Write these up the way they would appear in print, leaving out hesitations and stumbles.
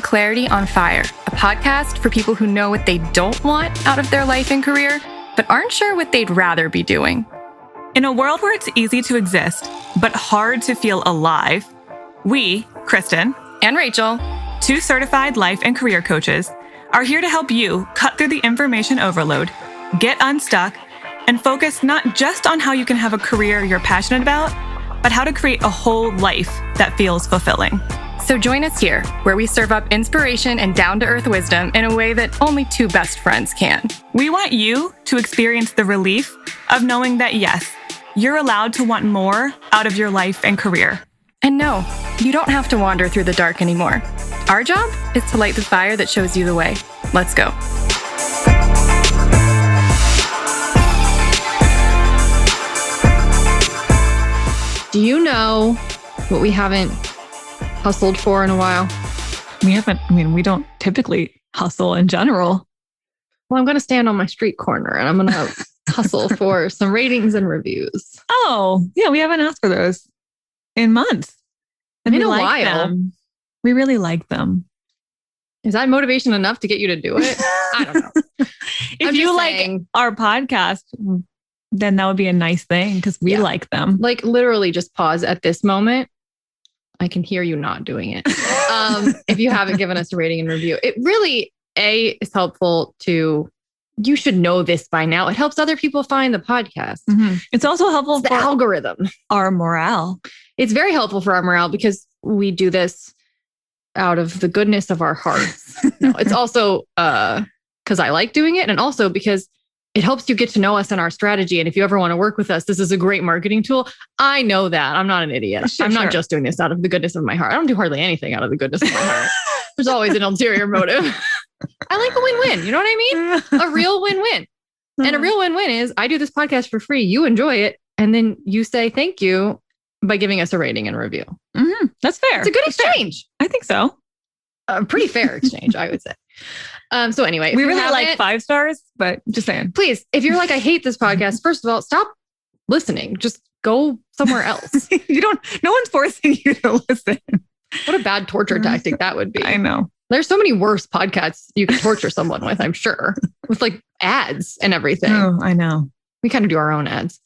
Clarity on Fire, a podcast for people who know what they don't want out of their life and career, but aren't sure what they'd rather be doing. In a world where it's easy to exist, but hard to feel alive, we, Kristen and Rachel, two certified life and career coaches, are here to help you cut through the information overload, get unstuck, and focus not just on how you can have a career you're passionate about, but how to create a whole life that feels fulfilling. So join us here, where we serve up inspiration and down-to-earth wisdom in a way that only two best friends can. We want you to experience the relief of knowing that, yes, you're allowed to want more out of your life and career. And no, you don't have to wander through the dark anymore. Our job is to light the fire that shows you the way. Let's go. Do you know what we haven't hustled for in a while? We don't typically hustle in general. Well, I'm going to stand on my street corner and I'm going to hustle for some ratings and reviews. Oh, yeah, we haven't asked for those in months. And in we a like while. Them. We really like them. Is that motivation enough to get you to do it? I don't know. If you like our podcast, then that would be a nice thing because we like them. Like literally just pause at this moment. I can hear you not doing it. If you haven't given us a rating and review, it really, is helpful to, you should know this by now. It helps other people find the podcast. Mm-hmm. It's also helpful for the algorithm. Our morale. It's very helpful for our morale because we do this out of the goodness of our hearts. No, it's also because I like doing it. And also because it helps you get to know us and our strategy. And if you ever want to work with us, this is a great marketing tool. I know that. I'm not an idiot. I'm not just doing this out of the goodness of my heart. I don't do hardly anything out of the goodness of my heart. There's always an ulterior motive. I like a win-win. You know what I mean? A real win-win. And a real win-win is I do this podcast for free. You enjoy it. And then you say thank you by giving us a rating and review. Mm-hmm. That's fair. It's a good exchange. Fair. I think so. A pretty fair exchange, I would say. So anyway, we really like 5 stars, but just saying, please, if you're like, I hate this podcast, first of all, stop listening. Just go somewhere else. No one's forcing you to listen. What a bad torture tactic that would be. I know. There's so many worse podcasts you can torture someone with, I'm sure, with like ads and everything. Oh, I know. We kind of do our own ads.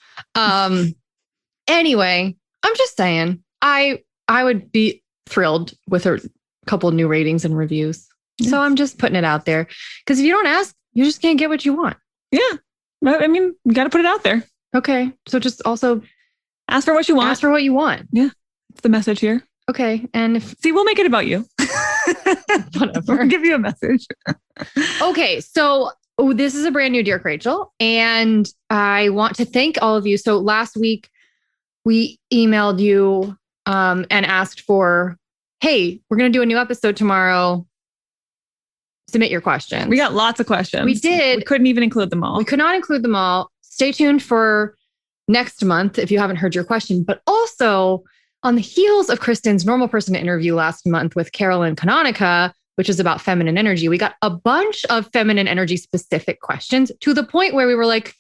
Anyway, I'm just saying, I would be thrilled with a couple of new ratings and reviews. Yeah. So I'm just putting it out there because if you don't ask, you just can't get what you want. Yeah. I mean, you got to put it out there. Okay. So just also ask for what you want. Ask for what you want. Yeah. It's the message here. Okay. And we'll make it about you. Whatever. We'll give you a message. Okay. So this is a brand new Dear Krachel. And I want to thank all of you. So last week we emailed you and asked for, hey, we're going to do a new episode tomorrow. Submit your questions. We got lots of questions. We did. We couldn't even include them all. We could not include them all. Stay tuned for next month if you haven't heard your question. But also on the heels of Kristen's normal person interview last month with Carolyn Canonica, which is about feminine energy, we got a bunch of feminine energy specific questions to the point where we were like,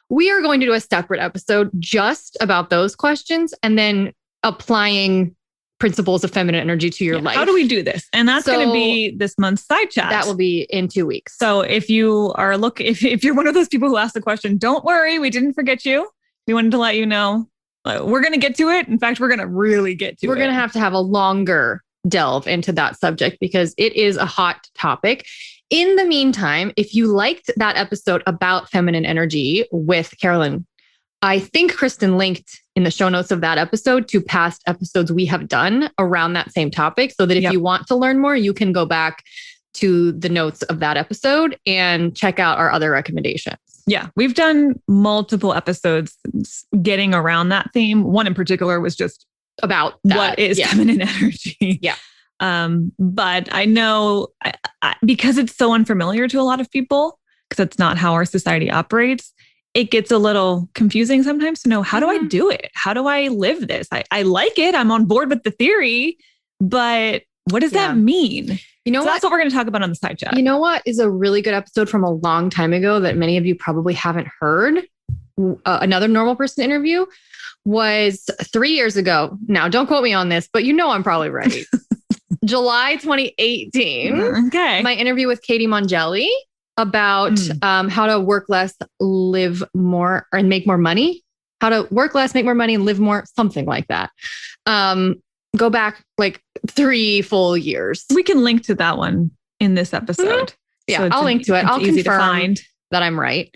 we are going to do a separate episode just about those questions and then applying principles of feminine energy to your life. How do we do this? And that's going to be this month's side chat. That will be in 2 weeks. So if you are if you're one of those people who asked the question, don't worry, we didn't forget you. We wanted to let you know we're going to get to it. In fact, we're going to really get to it. We're going to have a longer delve into that subject because it is a hot topic. In the meantime, if you liked that episode about feminine energy with Carolyn, I think Kristen linked in the show notes of that episode to past episodes we have done around that same topic so that if you want to learn more, you can go back to the notes of that episode and check out our other recommendations. Yeah, we've done multiple episodes getting around that theme. One in particular was just about that. What is feminine energy. Yeah. But I know because it's so unfamiliar to a lot of people, because it's not how our society operates, it gets a little confusing sometimes to know, how do I do it? How do I live this? I like it. I'm on board with the theory, but what does that mean? You know, that's what we're going to talk about on the side chat. You know what is a really good episode from a long time ago that many of you probably haven't heard? Another normal person interview was 3 years ago. Now, don't quote me on this, but you know I'm probably right. July 2018. Okay. My interview with Katie Mongelli about how to work less, live more, and make more money. How to work less, make more money, and live more, something like that. Go back like 3 full years. We can link to that one in this episode. Yeah, So I'll link to it. I'll easy confirm to find that I'm right,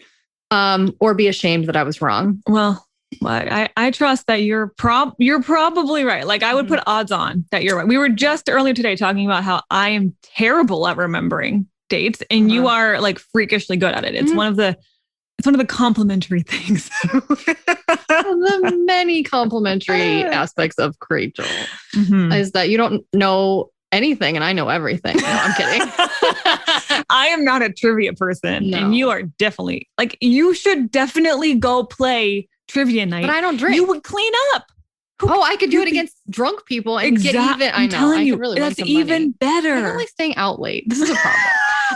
or be ashamed that I was wrong. Well, I trust that you're probably right. Like I would put odds on that you're right. We were just earlier today talking about how I am terrible at remembering dates, and you are like freakishly good at it. It's one of the complimentary things. The many complimentary aspects of Krachel is that you don't know anything and I know everything. No, I'm kidding. I am not a trivia person, and you are definitely you should definitely go play trivia night. But I don't drink. You would clean up. I could do it against drunk people and get even. I'm telling you, really that's even better. I don't like staying out late. This is a problem.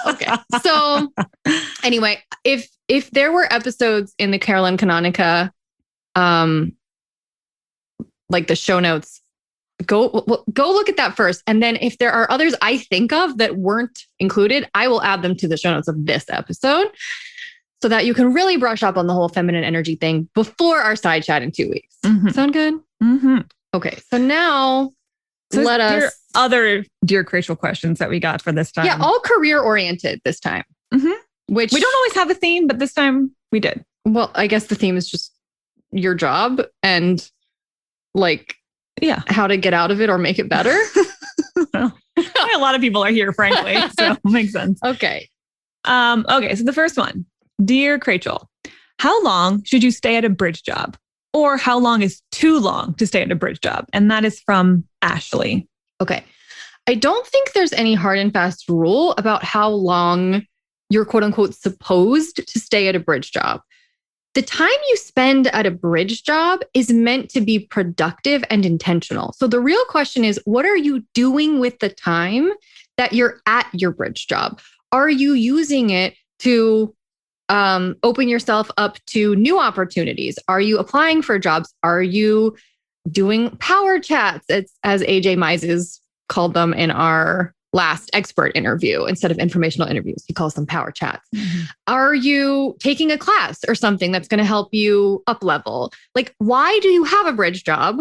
Okay. So anyway, if there were episodes in the Carolyn Canonica, like the show notes, go look at that first. And then if there are others I think of that weren't included, I will add them to the show notes of this episode so that you can really brush up on the whole feminine energy thing before our side chat in 2 weeks. Sound good? Okay. So now let us... Other Dear Krachel questions that we got for this time. Yeah, all career oriented this time. Which we don't always have a theme, but this time we did. Well, I guess the theme is just your job and how to get out of it or make it better. Well, a lot of people are here, frankly, so it makes sense. Okay. Okay, so the first one. Dear Krachel, how long should you stay at a bridge job? Or how long is too long to stay at a bridge job? And that is from Ashley. Okay. I don't think there's any hard and fast rule about how long you're quote unquote supposed to stay at a bridge job. The time you spend at a bridge job is meant to be productive and intentional. So the real question is, what are you doing with the time that you're at your bridge job? Are you using it to open yourself up to new opportunities? Are you applying for jobs? Are you doing power chats, as AJ Mises called them in our last expert interview instead of informational interviews? He calls them power chats. Are you taking a class or something that's going to help you up level? Like, why do you have a bridge job?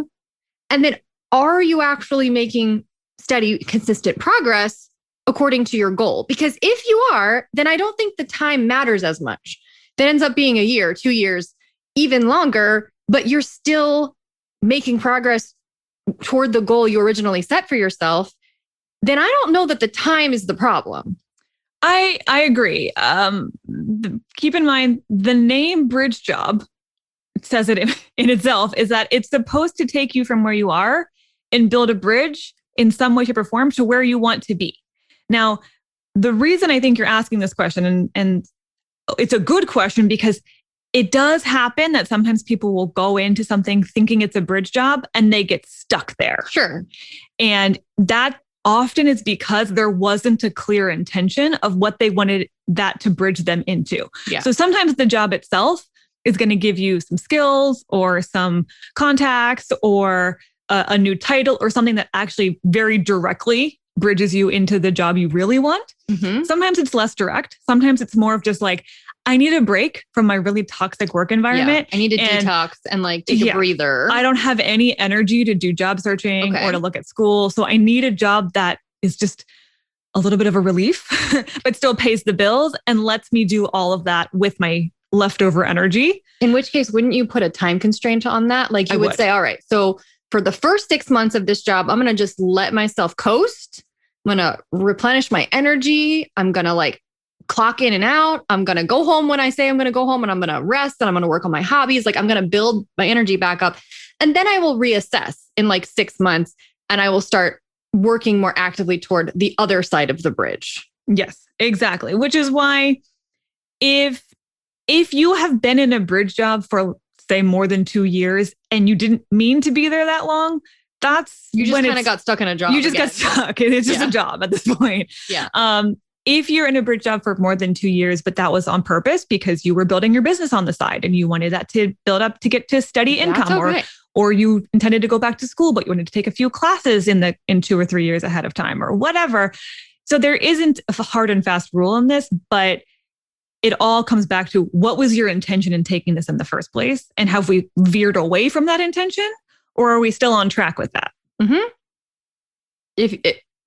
And then are you actually making steady, consistent progress according to your goal? Because if you are, then I don't think the time matters as much. That ends up being a year, 2 years, even longer, but you're still making progress toward the goal you originally set for yourself. Then I don't know that the time is the problem. I agree. Keep in mind, the name bridge job, it says it in itself, is that it's supposed to take you from where you are and build a bridge in some way, shape, or form to where you want to be. Now, the reason I think you're asking this question, and it's a good question, because it does happen that sometimes people will go into something thinking it's a bridge job and they get stuck there. Sure. And that often is because there wasn't a clear intention of what they wanted that to bridge them into. Yeah. So sometimes the job itself is going to give you some skills or some contacts or a new title or something that actually very directly bridges you into the job you really want. Sometimes it's less direct. Sometimes it's more of just like, I need a break from my really toxic work environment. I need to detox and take a breather. I don't have any energy to do job searching or to look at school. So I need a job that is just a little bit of a relief, but still pays the bills and lets me do all of that with my leftover energy. In which case, wouldn't you put a time constraint on that? Like you would say, all right, so for the first 6 months of this job, I'm going to just let myself coast. I'm going to replenish my energy. I'm going to clock in and out. I'm going to go home when I say I'm going to go home, and I'm going to rest, and I'm going to work on my hobbies. I'm going to build my energy back up. And then I will reassess in 6 months, and I will start working more actively toward the other side of the bridge. Yes, exactly. Which is why if you have been in a bridge job for say more than 2 years and you didn't mean to be there that long, that's you just kind of got stuck in a job. You just got stuck. It's just a job at this point. Yeah. If you're in a bridge job for more than 2 years, but that was on purpose because you were building your business on the side and you wanted that to build up to get to steady income or or you intended to go back to school, but you wanted to take a few classes in 2 or 3 years ahead of time or whatever. So there isn't a hard and fast rule on this, but it all comes back to what was your intention in taking this in the first place? And have we veered away from that intention, or are we still on track with that? Mm-hmm.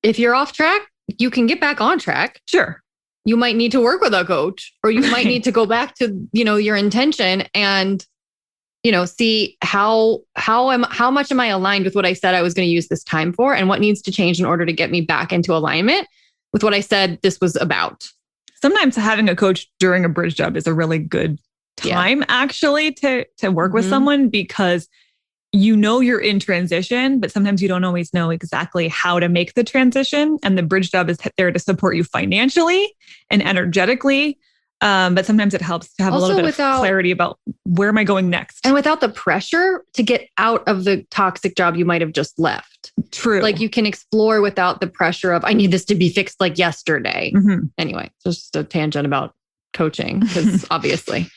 If you're off track, you can get back on track. Sure. You might need to work with a coach, or you might need to go back to, your intention and, see how much am I aligned with what I said I was going to use this time for, and what needs to change in order to get me back into alignment with what I said this was about. Sometimes having a coach during a bridge job is a really good time actually to work with someone, because you're in transition, but sometimes you don't always know exactly how to make the transition. And the bridge job is there to support you financially and energetically. But sometimes it helps to have also a little bit of clarity about where am I going next? And without the pressure to get out of the toxic job you might have just left. True. Like you can explore without the pressure of, I need this to be fixed like yesterday. Mm-hmm. Anyway, just a tangent about coaching, because obviously.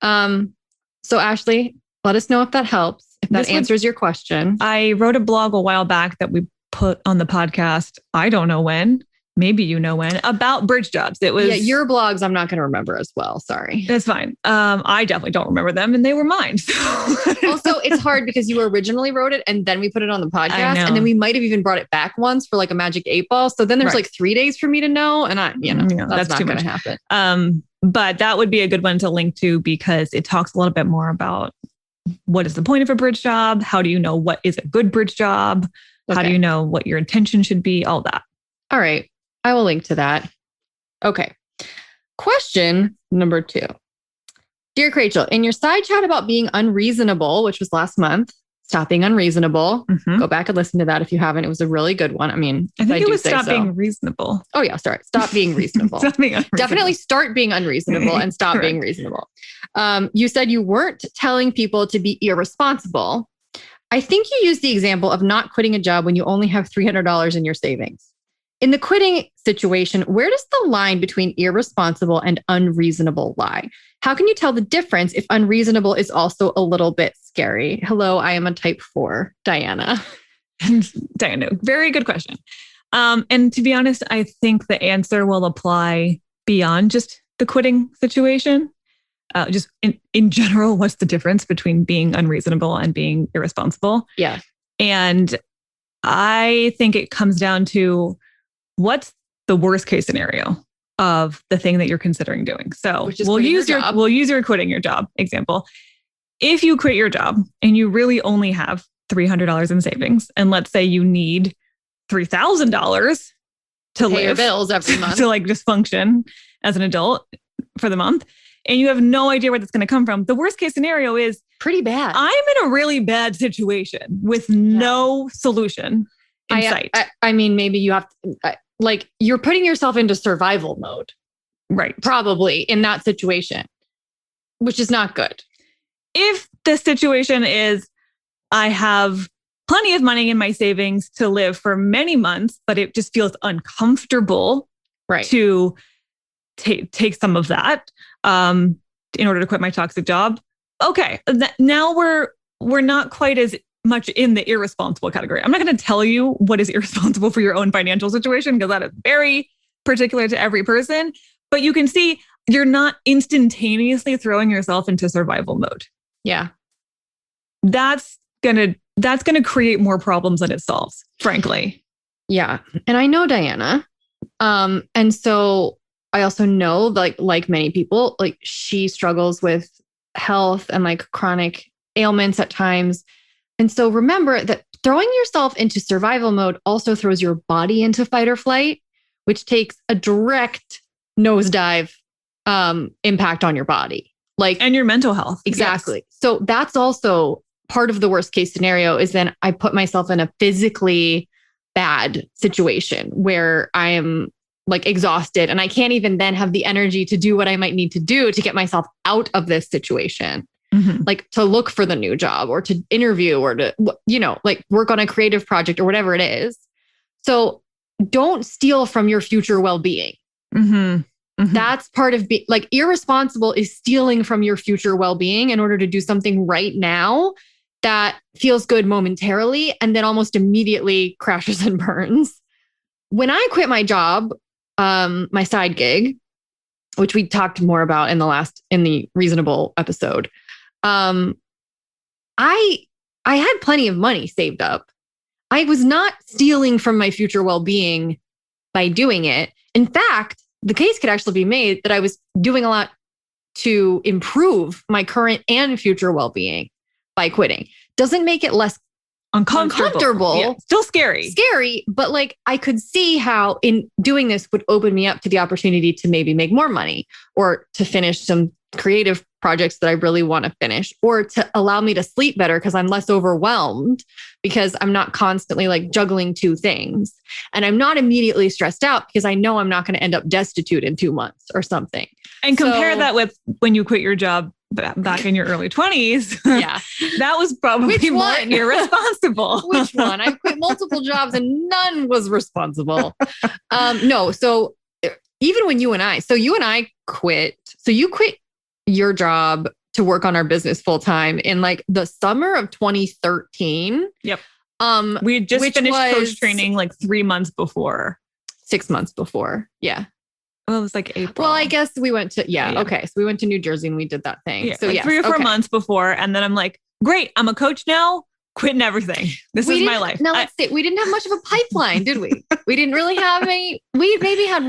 So Ashley, let us know if that helps. If that answers your question. I wrote a blog a while back that we put on the podcast. I don't know when, maybe when, about bridge jobs. It was your blogs. I'm not going to remember as well. Sorry. That's fine. I definitely don't remember them, and they were mine. Also, it's hard because you originally wrote it and then we put it on the podcast, and then we might have even brought it back once for like a magic 8 ball. So then there's like 3 days for me to know, and that's not going to happen. But that would be a good one to link to, because it talks a little bit more about what is the point of a bridge job? How do you know what is a good bridge job? Okay. How do you know what your intention should be? All that. All right. I will link to that. Okay. Question number 2. Dear Krachel, in your side chat about being unreasonable, which was last month, stop being unreasonable. Mm-hmm. Go back and listen to that if you haven't. It was a really good one. I mean, I think it was stop being reasonable. Oh yeah. Sorry. Stop being reasonable. Definitely start being unreasonable and stop being reasonable. You said you weren't telling people to be irresponsible. I think you used the example of not quitting a job when you only have $300 in your savings. In the quitting situation, where does the line between irresponsible and unreasonable lie? How can you tell the difference if unreasonable is also a little bit scary? Hello, I am a type 4, Diana. Diana, very good question. And to be honest, I think the answer will apply beyond just the quitting situation. Just in general, what's the difference between being unreasonable and being irresponsible? Yeah. And I think it comes down to what's the worst case scenario of the thing that you're considering doing. So we'll use your quitting your job example. If you quit your job and you really only have $300 in savings, and let's say you need $3,000 to live, your bills every month, to like just function as an adult for the month, and you have no idea where that's going to come from, the worst case scenario is pretty bad. I'm in a really bad situation with no solution in sight. I mean, maybe you have to, you're putting yourself into survival mode, right? Probably in that situation, which is not good. If the situation is, I have plenty of money in my savings to live for many months, but it just feels uncomfortable, right, to take some of that in order to quit my toxic job. Okay, now we're not quite as much in the irresponsible category. I'm not going to tell you what is irresponsible for your own financial situation, because that is very particular to every person. But you can see you're not instantaneously throwing yourself into survival mode. Yeah. That's gonna create more problems than it solves, frankly. Yeah. And I know Diana. And so I also know like many people, like she struggles with health and like chronic ailments at times. And so remember that throwing yourself into survival mode also throws your body into fight or flight, which takes a direct nosedive impact on your body. And your mental health. Exactly. Yes. So that's also part of the worst case scenario, is then I put myself in a physically bad situation where I am like exhausted and I can't even then have the energy to do what I might need to do to get myself out of this situation. Mm-hmm. Like to look for the new job or to interview or to, like work on a creative project or whatever it is. So don't steal from your future well-being. Mm-hmm. Mm-hmm. That's part of being like irresponsible, is stealing from your future well-being in order to do something right now that feels good momentarily and then almost immediately crashes and burns. When I quit my job, my side gig, which we talked more about in the Reasonable episode, I had plenty of money saved up. I was not stealing from my future well-being by doing it. In fact, the case could actually be made that I was doing a lot to improve my current and future well-being by quitting. Doesn't make it less uncomfortable. Yeah, still scary, but like I could see how in doing this would open me up to the opportunity to maybe make more money or to finish some creative projects that I really want to finish, or to allow me to sleep better because I'm less overwhelmed because I'm not constantly like juggling two things. And I'm not immediately stressed out because I know I'm not going to end up destitute in 2 months or something. And compare that with when you quit your job back in your early 20s. Yeah. That was probably more irresponsible. Which one? I quit multiple jobs and none was responsible. No. So even when you and I quit, so you quit your job to work on our business full time in like the summer of 2013. Yep. We had just finished coach training like 3 months before. 6 months before. Yeah. Well, it was like April. Well, I guess we went to, okay. So we went to New Jersey and we did that thing. Yeah, so like 3 or 4 months before. And then I'm like, great, I'm a coach now, quitting everything. This is my life. Now let's see. We didn't have much of a pipeline, did we? We didn't really have any, we maybe had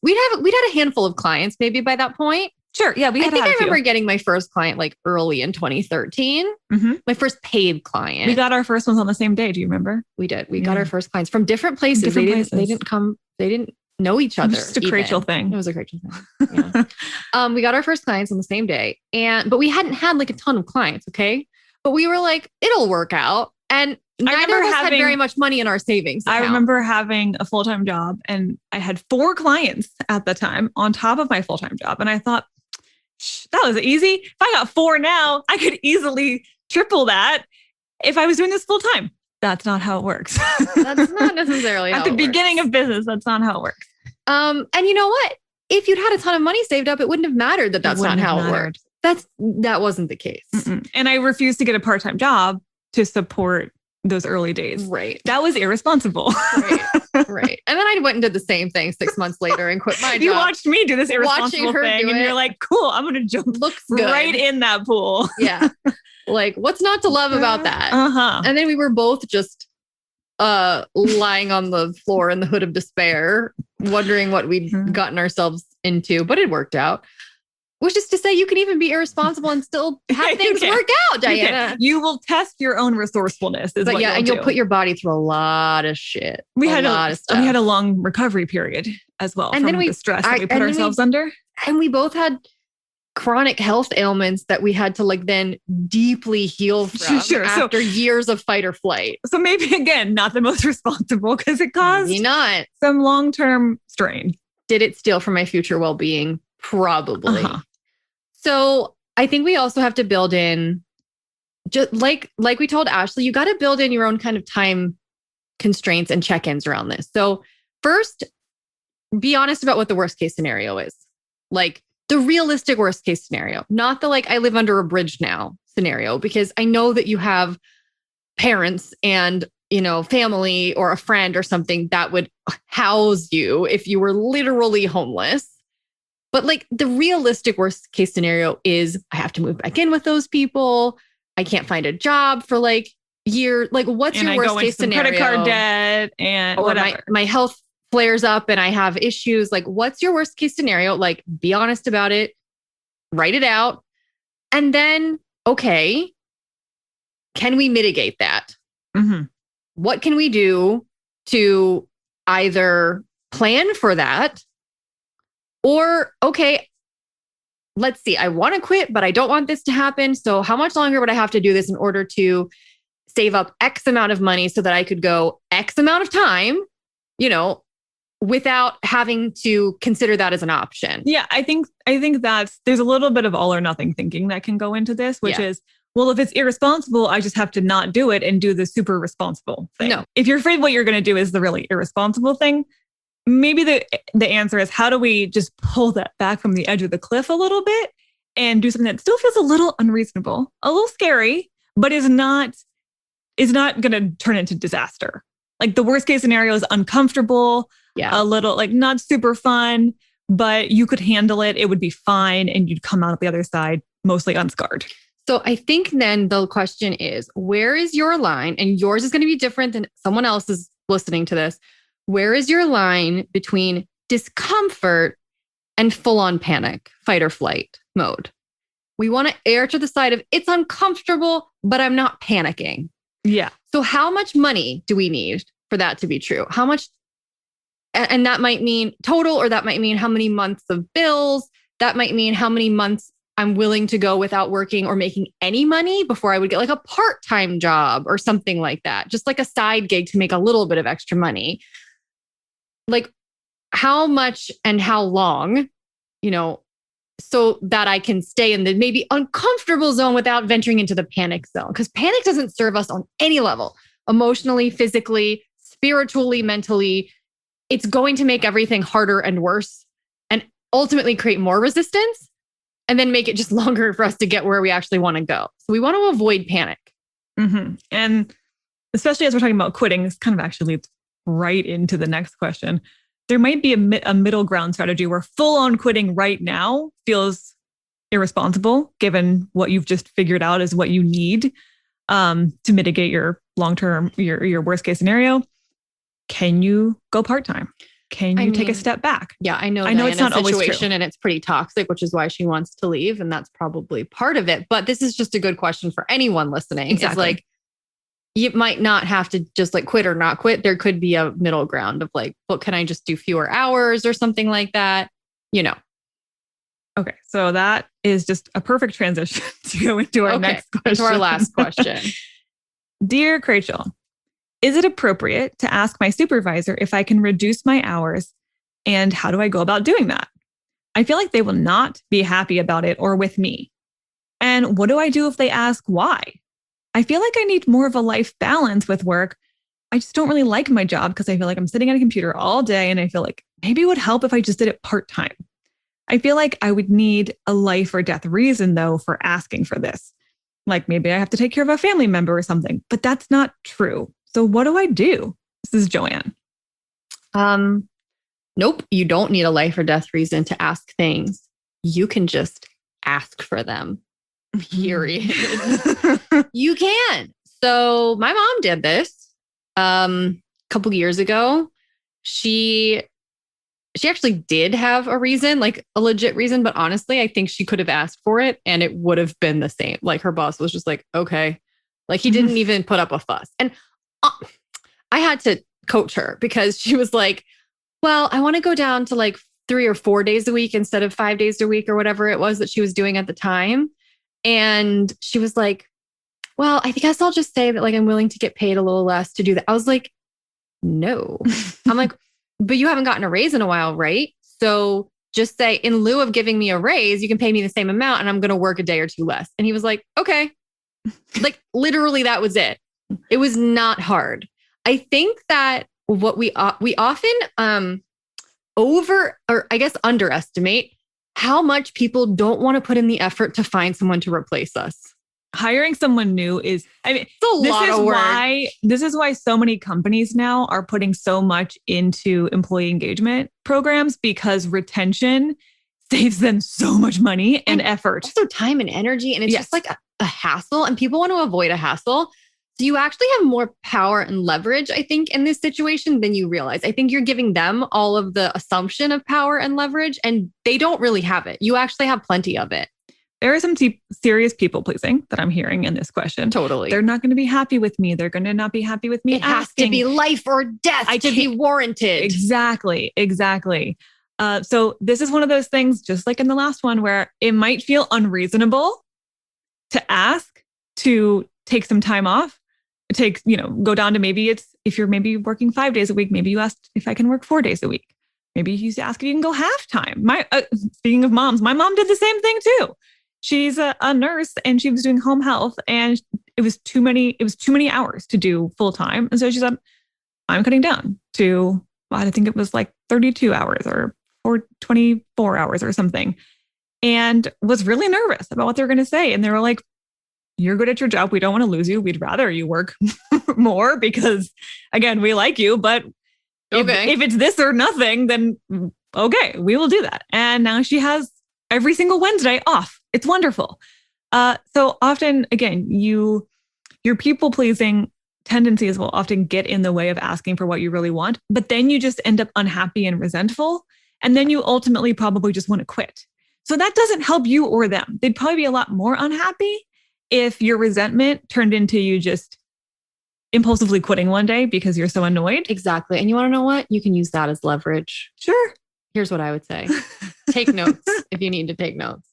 we'd had a handful of clients maybe by that point. Sure. Yeah. I remember getting my first client like early in 2013. Mm-hmm. My first paid client. We got our first ones on the same day. Do you remember? We did. We got our first clients from different places. They didn't know each other. Just a Krachel thing. It was a Krachel thing. Yeah. We got our first clients on the same day, but we hadn't had like a ton of clients. Okay. But we were like, it'll work out. And neither of us had very much money in our savings account. I remember having a full-time job and I had 4 clients at the time on top of my full-time job. And I thought, that was easy. If I got 4 now, I could easily triple that if I was doing this full time. That's not how it works. That's not necessarily at the beginning of business. That's not how it works. And you know what? If you'd had a ton of money saved up, it wouldn't have mattered that's not how it worked. That wasn't the case. Mm-mm. And I refused to get a part-time job to support those early days. Right. That was irresponsible. Right. And then I went and did the same thing 6 months later and quit my job. You watched me do this irresponsible thing and you're like, cool, I'm going to jump right in that pool. Yeah. Like, what's not to love about that? Uh-huh. And then we were both just lying on the floor in the hood of despair, wondering what we'd gotten ourselves into, but it worked out. Which is to say, you can even be irresponsible and still have things work out, Diana. You will test your own resourcefulness. You'll put your body through a lot of shit. We had a long recovery period as well, and from the stress that we put ourselves under. And we both had chronic health ailments that we had to like then deeply heal from after years of fight or flight. So maybe again, not the most responsible because it caused some long-term strain. Did it steal from my future well-being? Probably. So I think we also have to build in, just like we told Ashley, you got to build in your own kind of time constraints and check-ins around this. So first, be honest about what the worst case scenario is. Like the realistic worst case scenario, not the like I live under a bridge now scenario, because I know that you have parents and family or a friend or something that would house you if you were literally homeless. But like the realistic worst case scenario is I have to move back in with those people. I can't find a job for like years. Like what's your worst case scenario? Credit card debt and whatever. My health flares up and I have issues. Like what's your worst case scenario? Like be honest about it, write it out. And then, okay, can we mitigate that? Mm-hmm. What can we do to either plan for that? Or, okay, let's see, I want to quit, but I don't want this to happen. So how much longer would I have to do this in order to save up X amount of money so that I could go X amount of time, without having to consider that as an option? Yeah, I think there's a little bit of all or nothing thinking that can go into this, which is, well, if it's irresponsible, I just have to not do it and do the super responsible thing. No. If you're afraid what you're going to do is the really irresponsible thing, maybe the answer is how do we just pull that back from the edge of the cliff a little bit and do something that still feels a little unreasonable, a little scary, but is not going to turn into disaster. Like the worst case scenario is uncomfortable, a little like not super fun, but you could handle it. It would be fine. And you'd come out of the other side mostly unscarred. So I think then the question is, where is your line? And yours is going to be different than someone else's listening to this. Where is your line between discomfort and full-on panic, fight or flight mode? We want to err to the side of it's uncomfortable, but I'm not panicking. Yeah. So how much money do we need for that to be true? How much? And that might mean total, or that might mean how many months of bills. That might mean how many months I'm willing to go without working or making any money before I would get like a part-time job or something like that. Just like a side gig to make a little bit of extra money. Like how much and how long, so that I can stay in the maybe uncomfortable zone without venturing into the panic zone. Because panic doesn't serve us on any level, emotionally, physically, spiritually, mentally. It's going to make everything harder and worse and ultimately create more resistance and then make it just longer for us to get where we actually want to go. So we want to avoid panic. Mm-hmm. And especially as we're talking about quitting, this kind of actually leads right into the next question. There might be a middle ground strategy where full-on quitting right now feels irresponsible, given what you've just figured out is what you need to mitigate your long-term, your worst case scenario. Can you go part-time? Can you take a step back? Yeah, I know it's not always true. And it's pretty toxic, which is why she wants to leave. And that's probably part of it. But this is just a good question for anyone listening. Exactly. It's like, you might not have to just like quit or not quit. There could be a middle ground of like, well, can I just do fewer hours or something like that? Okay. So that is just a perfect transition to go into our next question. To our last question. Dear Krachel, is it appropriate to ask my supervisor if I can reduce my hours, and how do I go about doing that? I feel like they will not be happy about it or with me. And what do I do if they ask why? I feel like I need more of a life balance with work. I just don't really like my job because I feel like I'm sitting at a computer all day, and I feel like maybe it would help if I just did it part-time. I feel like I would need a life or death reason, though, for asking for this. Like maybe I have to take care of a family member or something, but that's not true. So what do I do? This is JoAnn. Nope. You don't need a life or death reason to ask things. You can just ask for them. Period. You can. So my mom did this a couple years ago. She actually did have a reason, like a legit reason, but honestly, I think she could have asked for it and it would have been the same. Like her boss was just like, okay. Like he didn't even put up a fuss. And I had to coach her because she was like, well, I want to go down to like 3 or 4 days a week instead of 5 days a week or whatever it was that she was doing at the time. And she was like, well, I guess I'll just say that like I'm willing to get paid a little less to do that. I was like, no. I'm like, but you haven't gotten a raise in a while, right? So just say in lieu of giving me a raise, you can pay me the same amount and I'm going to work a day or two less. And he was like, okay. Like literally that was it. It was not hard. I think that what we often underestimate how much people don't want to put in the effort to find someone to replace us. Hiring someone new is, it's a lot of work. This is why so many companies now are putting so much into employee engagement programs, because retention saves them so much money and effort. Also time and energy. And it's just like a hassle, and people want to avoid a hassle. So you actually have more power and leverage, I think, in this situation than you realize. I think you're giving them all of the assumption of power and leverage, and they don't really have it. You actually have plenty of it. There is some serious people pleasing that I'm hearing in this question. Totally. They're not going to be happy with me. They're going to not be happy with me. It has to be life or death to be warranted. Exactly. So this is one of those things, just like in the last one, where it might feel unreasonable to ask to take some time off. Go down to maybe if you're maybe working 5 days a week, maybe you asked if I can work 4 days a week. Maybe you ask if you can go half time. Speaking of moms, my mom did the same thing too. She's a nurse and she was doing home health, and it was too many hours to do full time. And so she said, I'm cutting down to, I think it was like 32 hours or 24 hours or something, and was really nervous about what they were going to say. And they were like, you're good at your job. We don't want to lose you. We'd rather you work more because, again, we like you. But if it's this or nothing, then okay, we will do that. And now she has every single Wednesday off. It's wonderful. So often, again, your people pleasing tendencies will often get in the way of asking for what you really want, but then you just end up unhappy and resentful. And then you ultimately probably just want to quit. So that doesn't help you or them. They'd probably be a lot more unhappy if your resentment turned into you just impulsively quitting one day because you're so annoyed. Exactly. And you want to know what? You can use that as leverage. Sure. Here's what I would say. Take notes if you need to take notes.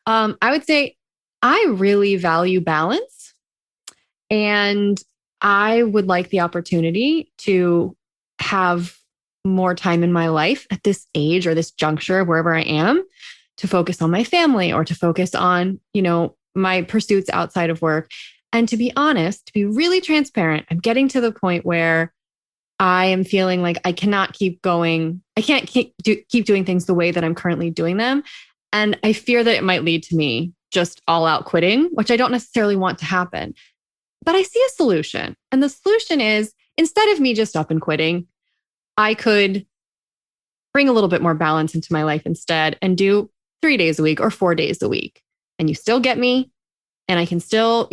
I would say I really value balance, and I would like the opportunity to have more time in my life at this age or this juncture, wherever I am, to focus on my family or to focus on, my pursuits outside of work. And to be honest, to be really transparent, I'm getting to the point where I am feeling like I cannot keep going. I can't keep doing things the way that I'm currently doing them. And I fear that it might lead to me just all out quitting, which I don't necessarily want to happen. But I see a solution. And the solution is, instead of me just up and quitting, I could bring a little bit more balance into my life instead and do 3 days a week or 4 days a week. And you still get me. And I can still,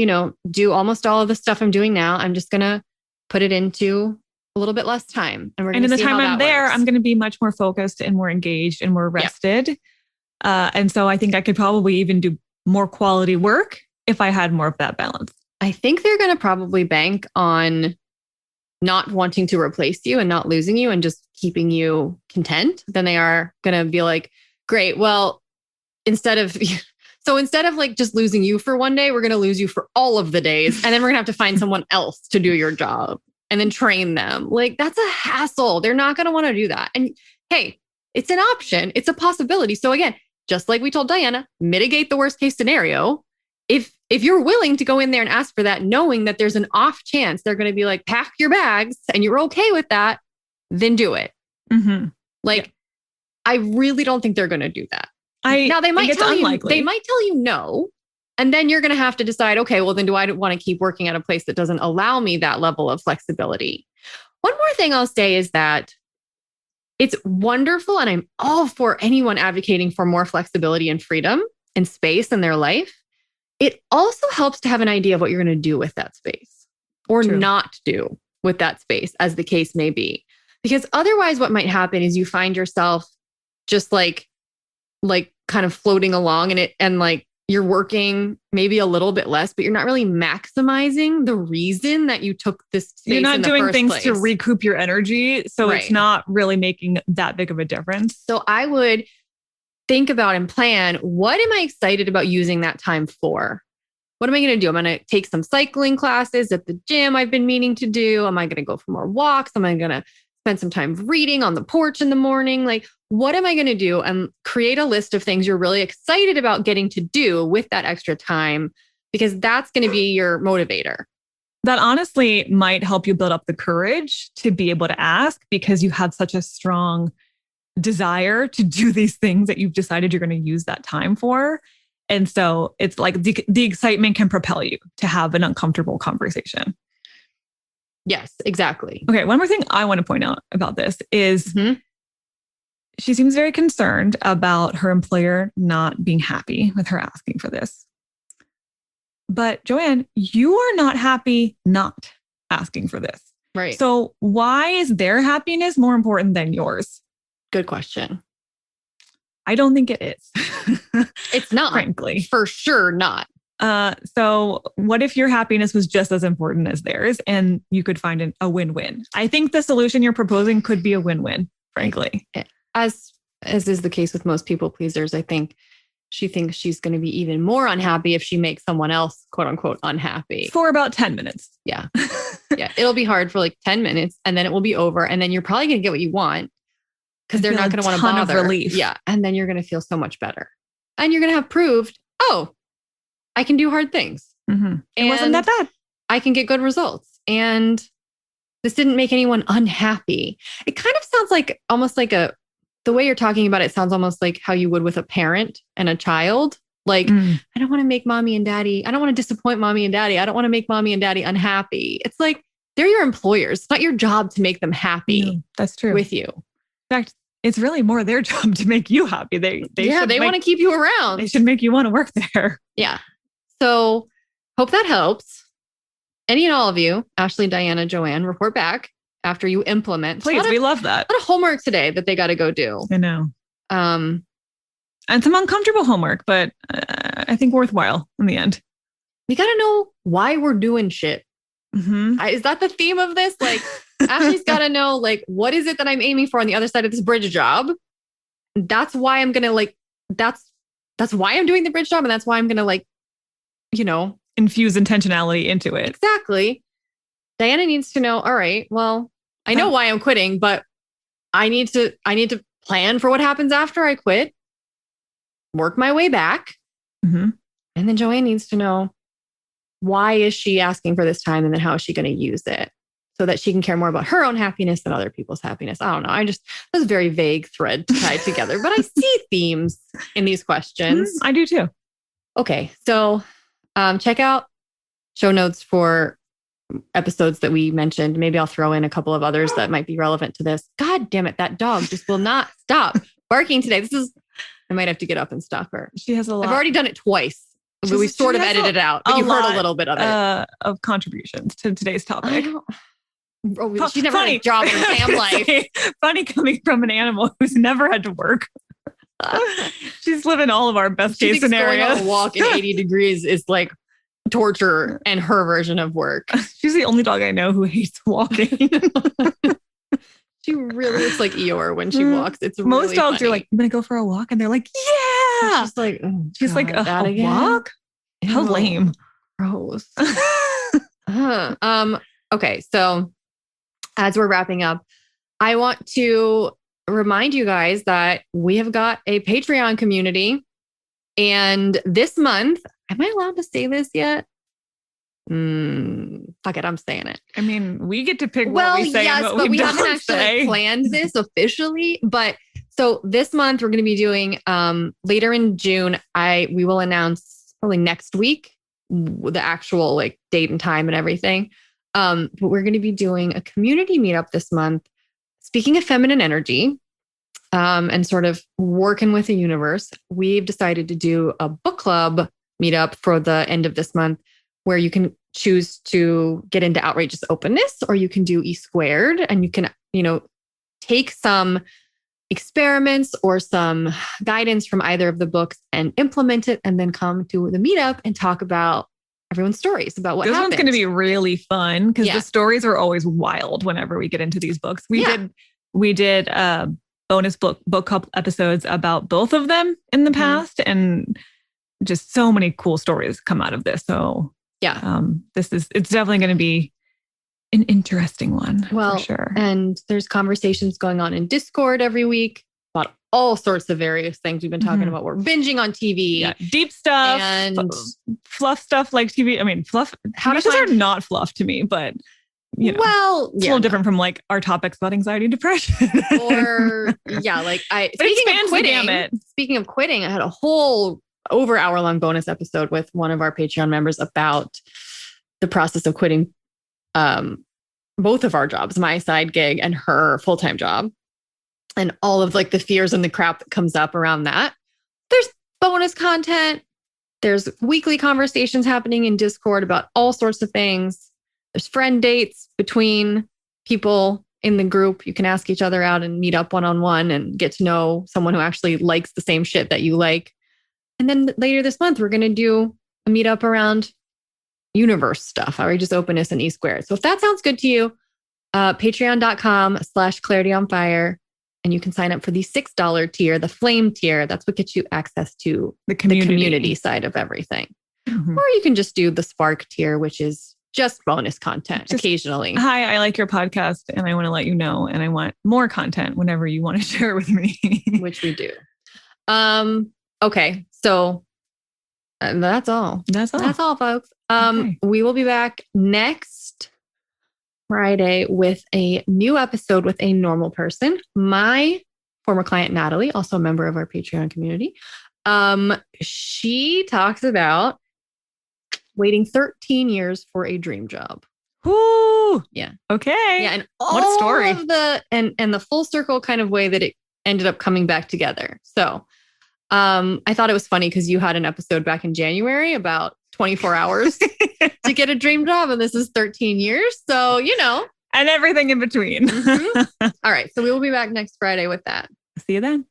do almost all of the stuff I'm doing now. I'm just going to put it into a little bit less time. And in the time I'm there, I'm going to be much more focused and more engaged and more rested. And so I think I could probably even do more quality work if I had more of that balance. I think they're going to probably bank on not wanting to replace you and not losing you and just keeping you content. Then they are going to be like, great, well, instead of like just losing you for one day, we're going to lose you for all of the days. And then we're going to have to find someone else to do your job and then train them. Like, that's a hassle. They're not going to want to do that. And hey, it's an option. It's a possibility. So again, just like we told Diana, mitigate the worst case scenario. If you're willing to go in there and ask for that, knowing that there's an off chance they're going to be like, pack your bags and you're okay with that, then do it. Mm-hmm. I really don't think they're going to do that. Now they might tell you no. And then you're going to have to decide, okay, well then do I want to keep working at a place that doesn't allow me that level of flexibility? One more thing I'll say is that it's wonderful. And I'm all for anyone advocating for more flexibility and freedom and space in their life. It also helps to have an idea of what you're going to do with that space or not do with that space, as the case may be. Because otherwise what might happen is you find yourself just like kind of floating along and you're working maybe a little bit less, but you're not really maximizing the reason that you took this space. You're not doing things place to recoup your energy. So It's not really making that big of a difference. So I would think about and plan, what am I excited about using that time for? What am I going to do? I'm going to take some cycling classes at the gym I've been meaning to do. Am I going to go for more walks? Am I going to spend some time reading on the porch in the morning? Like, what am I going to do? And create a list of things you're really excited about getting to do with that extra time, because that's going to be your motivator. That honestly might help you build up the courage to be able to ask, because you have such a strong desire to do these things that you've decided you're going to use that time for. And so it's like the excitement can propel you to have an uncomfortable conversation. Yes, exactly. Okay. One more thing I want to point out about this is she seems very concerned about her employer not being happy with her asking for this. But JoAnn, you are not happy not asking for this. Right. So why is their happiness more important than yours? Good question. I don't think it is. It's not. Frankly. For sure not. So what if your happiness was just as important as theirs and you could find a win-win? I think the solution you're proposing could be a win-win, frankly. As is the case with most people pleasers, I think she thinks she's going to be even more unhappy if she makes someone else, quote unquote, unhappy. For about 10 minutes. Yeah. Yeah. It'll be hard for like 10 minutes and then it will be over. And then you're probably going to get what you want because they're not going to want to bother. Of relief. Yeah. And then you're going to feel so much better. And you're going to have proved, oh, I can do hard things. Mm-hmm. It wasn't that bad. I can get good results. And this didn't make anyone unhappy. It kind of sounds like almost like the way you're talking about it sounds almost like how you would with a parent and a child. Like, I don't want to make mommy and daddy. I don't want to disappoint mommy and daddy. I don't want to make mommy and daddy unhappy. It's like, they're your employers. It's not your job to make them happy. That's true. With you. In fact, it's really more their job to make you happy. They want to keep you around. They should make you want to work there. Yeah. So hope that helps. Any and all of you, Ashley, Diana, JoAnn, report back after you implement. Please, we love that. A lot of homework today that they got to go do. I know. And some uncomfortable homework, but I think worthwhile in the end. We got to know why we're doing shit. Mm-hmm. Is that the theme of this? Like, Ashley's got to know, like, what is it that I'm aiming for on the other side of this bridge job? That's why I'm going to like, that's why I'm doing the bridge job. And that's why I'm going to like, infuse intentionality into it. Exactly. Diana needs to know, all right, well, I know why I'm quitting, but I need to plan for what happens after I quit, work my way back. Mm-hmm. And then JoAnn needs to know, why is she asking for this time? And then how is she going to use it so that she can care more about her own happiness than other people's happiness? I don't know. That's a very vague thread to tie together, but I see themes in these questions. I do too. Okay. So check out show notes for episodes that we mentioned. Maybe I'll throw in a couple of others that might be relevant to this. God damn it. That dog just will not stop barking today. I might have to get up and stop her. She has a lot. I've already done it twice. We sort of edited it out, but you heard a little bit of it. Of contributions to today's topic. She's never had a job in her damn life. Funny coming from an animal who's never had to work. She's living all of our best case scenarios. Going on a walk in 80 degrees is like torture and her version of work. She's the only dog I know who hates walking. She really looks like Eeyore when she walks. It's really most dogs funny. are like, I'm gonna go for a walk, and they're like, yeah. She's like, a walk? Ew. How lame. Gross. Okay, so as we're wrapping up, I want to remind you guys that we have got a Patreon community, and this month, am I allowed to say this yet? Fuck it, I'm saying it. I mean, we get to pick what we say. Yes, and what but we don't haven't actually say. planned this officially. But so this month we're going to be doing later in June. We will announce probably next week the actual like date and time and everything. But we're going to be doing a community meetup this month. Speaking of feminine energy, and sort of working with the universe, we've decided to do a book club meetup for the end of this month, where you can choose to get into outrageous openness, or you can do E squared, and you can, take some experiments or some guidance from either of the books and implement it, and then come to the meetup and talk about everyone's stories about what happened. This one's going to be really fun because the stories are always wild whenever we get into these books. We did bonus book club episodes about both of them in the past, and just so many cool stories come out of this. So it's definitely going to be an interesting one. Well, for sure. And there's conversations going on in Discord every week about all sorts of various things we've been talking about. We're binging on TV, deep stuff, and fluff stuff like TV. I mean, fluff. How are not fluff to me, but it's a little different from like our topics about anxiety and depression. Or Speaking of quitting, I had a whole over hour-long bonus episode with one of our Patreon members about the process of quitting both of our jobs, my side gig and her full-time job, and all of like the fears and the crap that comes up around that. There's bonus content. There's weekly conversations happening in Discord about all sorts of things. There's friend dates between people in the group. You can ask each other out and meet up one-on-one and get to know someone who actually likes the same shit that you like. And then later this month, we're going to do a meetup around universe stuff, outrageous openness and E squared. So if that sounds good to you, patreon.com/clarityonfire. And you can sign up for the $6 tier, the flame tier. That's what gets you access to the community side of everything. Mm-hmm. Or you can just do the spark tier, which is just bonus content occasionally. Hi, I like your podcast and I want to let you know, and I want more content whenever you want to share it with me. Which we do. Okay. So that's all. That's all, folks. Okay. We will be back next Friday with a new episode with a normal person. My former client, Natalie, also a member of our Patreon community, She talks about waiting 13 years for a dream job. Ooh. Yeah. Okay. Yeah. And What a story. of the and the full circle kind of way that it ended up coming back together. So I thought it was funny because you had an episode back in January about 24 hours to get a dream job, and this is 13 years. So, And everything in between. All right. So we will be back next Friday with that. See you then.